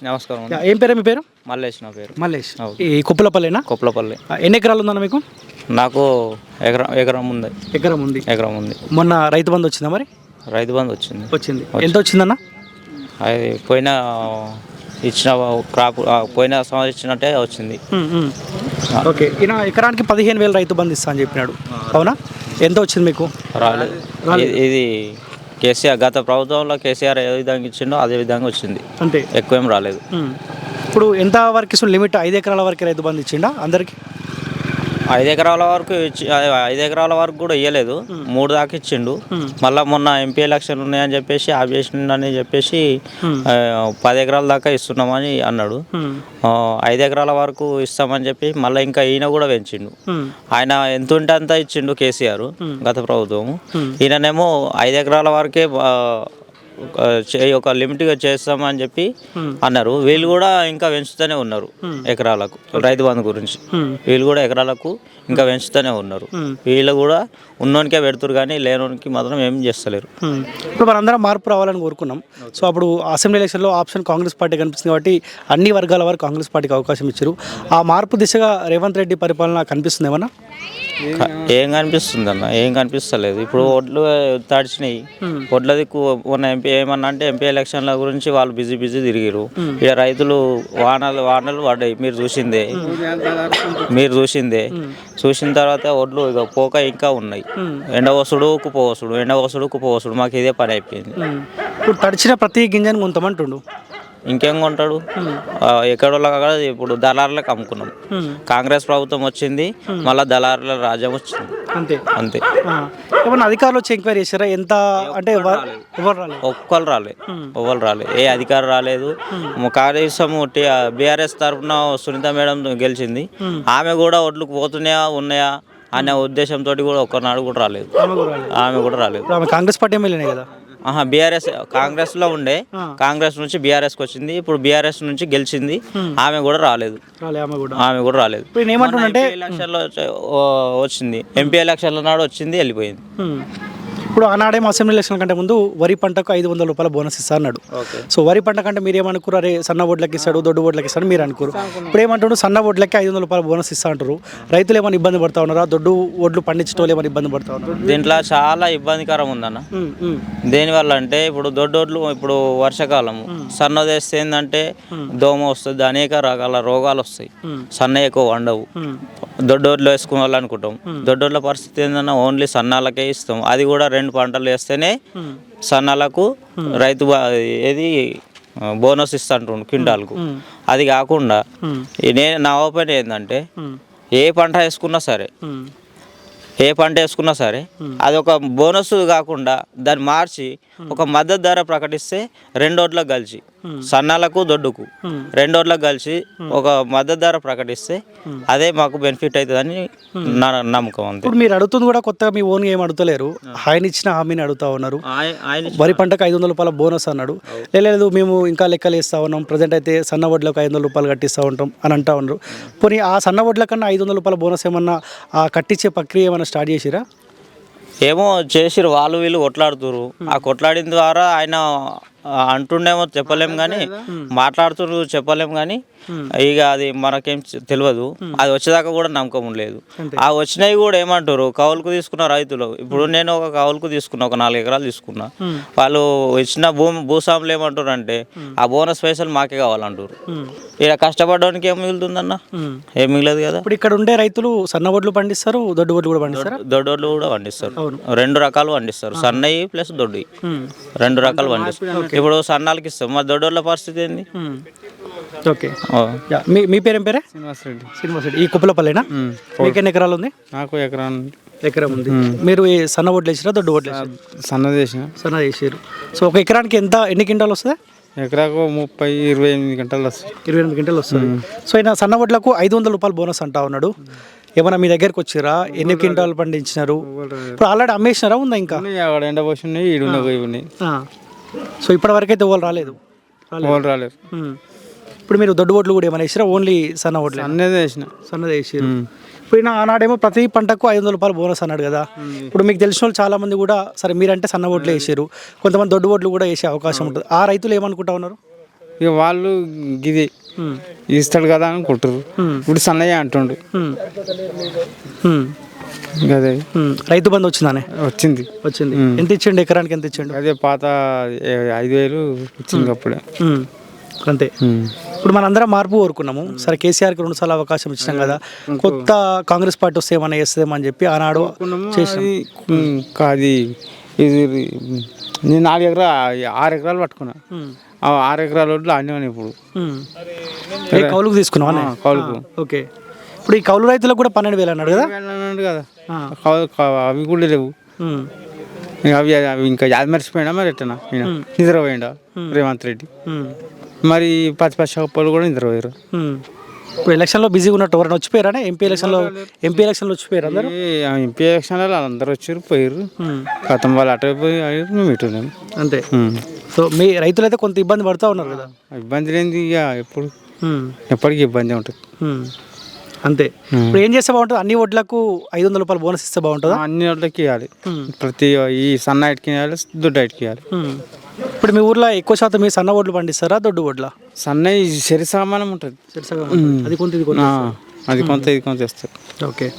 నమస్కారం. ఏం పేరు మీ పేరు? మల్లేష్ నా పేరు. మల్లేష్. ఈ కుప్పలపల్లినా? కొప్పలపల్లి. ఎన్ని ఎకరాలు ఉందన్న మీకు? నాకు ఎకరం ఉంది. ఎకరం ఉంది. మొన్న రైతు బంధు వచ్చిందా మరి? రైతు బంధు వచ్చింది. ఎంత వచ్చిందన్న? అది ఇచ్చిన క్రాప్ పోయిన సంవత్సరం ఇచ్చినట్టే వచ్చింది. ఓకే. ఈయన ఎకరానికి 15,000 రైతు బంధు ఇస్తా అని చెప్పినాడు, అవునా? ఎంత వచ్చింది మీకు? రాలేదు. ఇది కేసీఆర్ గత ప్రభుత్వంలో కేసీఆర్ ఏ విధంగా ఇచ్చిండో అదే విధంగా వచ్చింది, అంతే, ఎక్కువేం రాలేదు. ఇప్పుడు ఎంత వరకు ఇస్తుంది లిమిట్? 5 ఎకరాల వరకు రైతు బంధు ఇచ్చిండా అందరికి? 5 ఎకరాల వరకు 5 ఎకరాల వరకు కూడా ఇవ్వలేదు, 3 దాకా ఇచ్చిండు. మళ్ళీ మొన్న ఎంపీ ఎలక్షన్ ఉన్నాయని చెప్పేసి ఆపేసిండని చెప్పేసి 10 ఎకరాల దాకా ఇస్తున్నామని అన్నాడు. 5 ఎకరాల వరకు ఇస్తామని చెప్పి మళ్ళీ ఇంకా ఈయన కూడా పెంచిండు. ఆయన ఎంత ఉంటే అంత ఇచ్చిండు కేసీఆర్ గత ప్రభుత్వం. ఈయననేమో 5 ఎకరాల వరకే ఒక లిమిట్గా చేస్తామని చెప్పి అన్నారు. వీళ్ళు కూడా ఇంకా పెంచుతూనే ఉన్నారు ఎకరాలకు. రైతు బంధు గురించి వీళ్ళు కూడా ఎకరాలకు ఇంకా పెంచుతూనే ఉన్నారు. వీళ్ళు కూడా ఉన్నోనికే పెడుతురు కానీ లేనోనికి మాత్రం ఏం చేస్తలేరు. ఇప్పుడు మనందరం మార్పు రావాలని కోరుకున్నాం. సో అప్పుడు అసెంబ్లీ ఎలక్షన్లో ఆప్షన్ కాంగ్రెస్ పార్టీ కనిపిస్తుంది కాబట్టి అన్ని వర్గాల వారు కాంగ్రెస్ పార్టీకి అవకాశం ఇచ్చారు. ఆ మార్పు దిశగా రేవంత్ రెడ్డి పరిపాలన కనిపిస్తుంది ఏమన్నా? ఏం కనిపిస్తుంది అన్న? ఏం కనిపిస్తలేదు. ఇప్పుడు ఒడ్లు తడిచినాయి. ఒడ్ల దిక్కు ఉన్న ఎంపీ ఏమన్నా అంటే ఎంపీ ఎలక్షన్ల గురించి వాళ్ళు బిజీ తిరిగిరు. ఇక రైతులు వానలు పడ్డాయి, మీరు చూసిన తర్వాత ఒడ్లు ఇక పోక ఇంకా ఉన్నాయి. ఎండవసుడు కుప్పవసుడు మాకు ఇదే పని అయిపోయింది. ఇప్పుడు తడిచిన ప్రతి గింజను కొంతమంటుండు, ఇంకేం కొంటాడు? ఎక్కడోళ్ళ కాదు. ఇప్పుడు దళారులకు అమ్ముకున్నాం. కాంగ్రెస్ ప్రభుత్వం వచ్చింది, మళ్ళీ దళారుల రాజ్యం వచ్చింది, అంతే. ఏమన్నా అధికారులు వచ్చి ఎంక్వైరీ చేశారా? ఎంత అంటే ఒక్కరు రాలే, ఏ అధికారం రాలేదు. కనీసం బీఆర్ఎస్ తరఫున సునీత మేడం గెలిచింది, ఆమె కూడా ఒడ్లకు ఉన్నాయా అనే ఉద్దేశంతో కూడా ఒక్కనాడు కూడా రాలేదు. ఆమె కూడా రాలేదు. కాంగ్రెస్ పార్టీ ఎమ్మెల్యేనే కదా? బీఆర్ఎస్ కాంగ్రెస్లో ఉండే, కాంగ్రెస్ నుంచి బీఆర్ఎస్కి వచ్చింది, ఇప్పుడు బీఆర్ఎస్ నుంచి గెలిచింది, ఆమె కూడా రాలేదు. ఏమంటుందంటే ఎలక్షన్లో వచ్చింది, ఎంపీ ఎలక్షన్ల నాడు వచ్చింది, వెళ్ళిపోయింది. ఇప్పుడు ఆనాడేమో అసెంబ్లీ ఎలక్షన్ కంటే ముందు వరి పంటకు 500 రూపాయల బోనస్ ఇస్తా అన్నాడు. సో వరి పంట కంటే మీరు ఏమనుకున్నారు? అరే సన్న ఓట్లకి ఇస్తాడు, దొడ్డు ఓట్లకి ఇస్తాడు మీరు అనుకోరు. ఇప్పుడు ఏమంటాడు? సన్న ఓట్లకి 500 రూపాయల బోనస్ ఇస్తా అంటారు. రైతులు ఏమైనా ఇబ్బంది పడతా ఉన్నారా? దొడ్డు ఓట్లు పండించడం వాళ్ళు ఏమైనా ఇబ్బంది పడతా ఉన్నారు? దీంట్లో చాలా ఇబ్బందికరం ఉందన్న. దేనివల్ల అంటే ఇప్పుడు దొడ్డోడ్లు ఇప్పుడు వర్షాకాలము సన్నది వేస్తే ఏంటంటే దోమ వస్తుంది, అనేక రకాల రోగాలు వస్తాయి. సన్న ఎక్కువ వండవు. దొడ్డోడ్లు వేసుకోవాలి అనుకుంటాం. దొడ్డోడ్ల పరిస్థితి ఏంటన్నా ఓన్లీ సన్నాలకే ఇస్తాం. అది కూడా 2 పంటలు వేస్తేనే సన్నాలకు రైతు ఏది బోనస్ ఇస్తుంటుండు క్వింటాల్కు. అది కాకుండా నా ఓపెన్ ఏంటంటే ఏ పంట వేసుకున్నా సరే అది ఒక బోనస్ కాకుండా దాన్ని మార్చి ఒక మద్దతు ధర ప్రకటిస్తే 2 ఓట్లకు కలిసి సన్నాలకు దొడ్డుకు 2 ఓట్లకు కలిసి ఒక మద్దతు ధర ప్రకటిస్తే అదే మాకు బెనిఫిట్ అవుతుందని నా నమ్మకం. అంతే. ఇప్పుడు మీరు అడుగుతుంది కూడా కొత్తగా మీ ఓన్ ఏం అడుగుతలేరు, ఆయన ఇచ్చిన హామీని అడుగుతా ఉన్నారు. వరి పంటకు 500 రూపాయల బోనస్ అన్నాడు. లేదు మేము ఇంకా లెక్కలు వేస్తూ ఉన్నాం, ప్రజెంట్ అయితే సన్న వడ్లకు 500 రూపాయలు కట్టిస్తూ ఉంటాం అని అంటా ఉన్నారు. పోనీ ఆ సన్న వడ్ల కన్నా 500 రూపాయల బోనస్ ఏమన్నా కట్టించే ప్రక్రియ ఏమన్నా స్టార్ట్ చేసిరా? ఏమో చేసిరు, వాళ్ళు వీళ్ళు కొట్లాడుతురు. ఆ కొట్లాడిన ద్వారా ఆయన అంటుండేమో చెప్పలేము కానీ, మాట్లాడుతున్నారు చెప్పలేము కానీ, ఇక అది మనకేం తెలియదు. అది వచ్చేదాకా కూడా నమ్మకం లేదు. ఆ వచ్చినవి కూడా ఏమంటారు? కౌలుకు తీసుకున్న రైతులు. ఇప్పుడు నేను ఒక కౌలుకు తీసుకున్నా, ఒక 4 ఎకరాలు తీసుకున్నా. వాళ్ళు ఇచ్చిన భూస్వాములు ఏమంటారు అంటే ఆ బోనస్ పైసలు మాకే కావాలంటారు. ఇక కష్టపడడానికి ఏం మిగులుతుందన్న? ఏం మిగలదు కదా. ఇప్పుడు ఇక్కడ ఉండే రైతులు సన్న వడ్లు పండిస్తారు, దొడ్డు వడ్లు కూడా పండిస్తారు. దొడ్డోడ్లు కూడా పండిస్తారు, 2 రకాలు పండిస్తారు. సన్నయి ప్లస్ దొడ్డి 2 రకాలు పండిస్తారు. ఇప్పుడు సన్నాలకి ఇస్తాం, మా దొడ్డోళ్ళ పరిస్థితి ఏంది? ఓకే. మీ పేరేం పేరే? శ్రీనివాస్ రెడ్డి. ఈ కుప్పలపల్లినా? మీకు ఎన్ని ఎకరాలు ఉంది? నాకు ఎకరం ఉంది. మీరు సన్న ఓట్లు వేసిరా, దొడ్డు ఓట్లు వేసారు? సన్నది వేసారు. సో ఒక ఎకరానికి ఎన్ని క్వింటాలు వస్తుంది? ఎకరాకు 28 గంటలు వస్తుంది. 28 గంటలు వస్తుంది. సో ఆయన సన్న ఓట్లకు 500 రూపాయలు బోనస్ అంటా ఉన్నాడు. ఏమన్నా మీ దగ్గరకు వచ్చిరా? ఎన్ని క్వింటాలు పండించినారు? ఇప్పుడు ఆల్రెడీ అమ్మేసినారా, ఉందా ఇంకా? ఎండపోసి సో ఇప్పటి వరకు అయితే ఓళ్ళు రాలేదు. ఇప్పుడు మీరు దొడ్డు ఓట్లు కూడా ఏమైనా వేసిరా? ఓన్లీ సన్న ఓట్లు? సన్నది వేసారు. ఇప్పుడు ఆనాడేమో ప్రతి పంటకు 500 రూపాయలు బోనస్ అన్నాడు కదా. ఇప్పుడు మీకు తెలిసిన వాళ్ళు చాలా మంది కూడా సరే మీరంటే సన్న ఓట్లు వేసారు, కొంతమంది దొడ్డు ఓట్లు కూడా వేసే అవకాశం ఉంటుంది. ఆ రైతులు ఏమనుకుంటా ఉన్నారు? ఇక వాళ్ళు గిది ఇస్తాడు కదా అనుకుంటారు. ఇప్పుడు సన్నయ్య అంటుండు అదే. రైతు బంధు వచ్చిందానే వచ్చింది ఎంత ఇచ్చిండు, ఎకరానికి ఎంత ఇచ్చిండు? అదే పాత 5,000 ఇచ్చింది అప్పుడే. అంతే. ఇప్పుడు మనందరం మార్పు కోరుకున్నాము. సరే కేసీఆర్కి 2 సార్లు అవకాశం ఇచ్చినాం కదా, కొత్త కాంగ్రెస్ పార్టీ వస్తే ఏమన్నా చేస్తుందేమని చెప్పి ఆనాడు చేసినాం. అది ఇది నేను 6 ఎకరాలు పట్టుకున్నా. ఆ 6 ఎకరాల రోడ్లు అన్నీ ఇప్పుడు కౌలుకు తీసుకున్నాం కౌలుకు. ఓకే. ఇప్పుడు ఈ కౌలు రైతులకు కూడా 12,000 అన్నాడు కదా. అన్నాడు కదా, అవి కూడా లేవు. అవి ఇంకా అది మర్చిపోయినా మరి ఎట్టనా నిద్రపోయిండా రేవంత్ రెడ్డి. మరి పచ్చిపచ్చి కూడా నిద్రపోయారు. ఇప్పుడు ఎలక్షన్లో బిజీగా ఉన్నట్టు ఎవరైనా వచ్చిపోయారా? ఎంపీ ఎలక్షన్లో వచ్చిపోయారు అందరూ. ఎంపీ ఎలక్షన్లో అందరూ వచ్చారు పోయారు. గతం వాళ్ళు అటు పోయి మేము ఇటు ఉన్నాము అంతే. సో మీ రైతులైతే కొంత ఇబ్బంది పడుతూ ఉన్నారు కదా. ఇబ్బంది లేనిది ఇక ఎప్పటికీ ఇబ్బంది ఉంటుంది అంతే. ఇప్పుడు ఏం చేస్తే బాగుంటుంది? అన్ని వడ్లకు 500 రూపాయలు బోనస్ ఇస్తే బాగుంటుందా? అన్ని వడ్లకి ఇవ్వాలి. ప్రతి ఈ సన్న ఐటికి ఇవ్వాలి, దొడ్డు ఐటికి ఇవ్వాలి. ఇప్పుడు మీ ఊర్లో ఎక్కువ శాతం మీ సన్న వడ్లు పండిస్తారా, దొడ్డు వడ్ల? సన్న సరి సామానం ఉంటుంది. అది కొంత ఇది కొంత. అది కొంత ఇది కొంత ఇస్తారు. ఓకే.